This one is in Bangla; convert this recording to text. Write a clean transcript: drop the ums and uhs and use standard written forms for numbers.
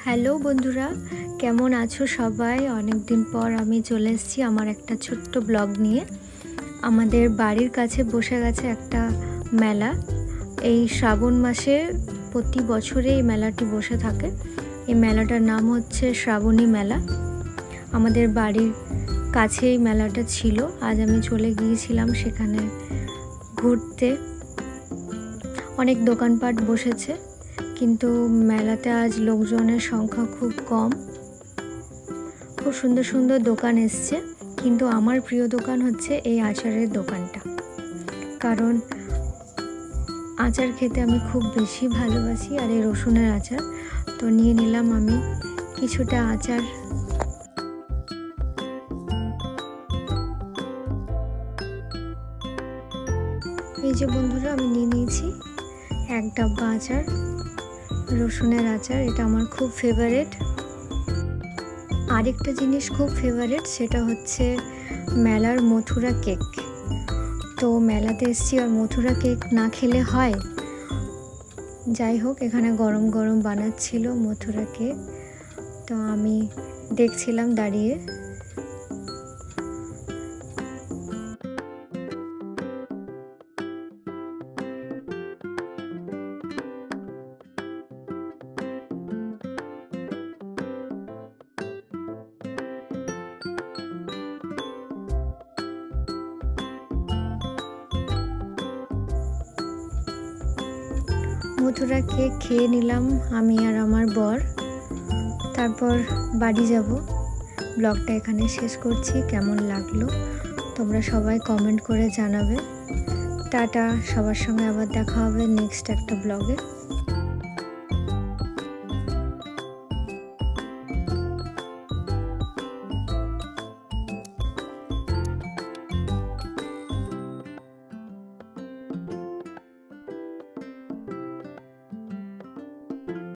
হ্যালো বন্ধুরা, কেমন আছো সবাই? অনেক দিন পর আমি চলে এসেছি আমার একটা ছোট্ট ব্লগ নিয়ে। আমাদের বাড়ির কাছে বসে গেছে একটা মেলা। এই শ্রাবণ মাসে প্রতি বছরে এই মেলাটি বসে থাকে। এই মেলাটার নাম হচ্ছে শ্রাবণী মেলা। আমাদের বাড়ির কাছে এই মেলাটা ছিল। আজ আমি চলে গিয়েছিলাম সেখানে ঘুরতে। অনেক দোকানপাট বসেছে, কিন্তু মেলাতে আজ লোকজনের সংখ্যা খুব কম। খুব সুন্দর সুন্দর দোকান এসছে, কিন্তু আমার প্রিয় দোকান হচ্ছে এই আচারের দোকানটা। কারণ আচার খেতে আমি খুব বেশি ভালোবাসি, আর এই রসুনের আচার। তো নিয়ে নিলাম আমি কিছুটা আচার। এই যে বন্ধুরা, আমি নিয়ে নিয়েছি এক ডাব্বা আচার, রসুনের আচার। এটা আমার খুব ফেভারিট। আরেকটা জিনিস খুব ফেভারিট, সেটা হচ্ছে মেলার মথুরা কেক। তো মেলাতে এসেছি, আর মথুরা কেক না খেলে হয়? যাই হোক, এখানে গরম গরম বানাচ্ছিল মথুরা কেক। তো আমি দেখছিলাম দাঁড়িয়ে। মথুরা কেক খেয়ে নিলাম আমি আর আমার বর। তারপর বাড়ি যাব। ব্লগটা এখানে শেষ করছি। কেমন লাগলো তোমরা সবাই কমেন্ট করে জানাবে। টাটা, সবার সঙ্গে আবার দেখা হবে নেক্সট একটা ব্লগে।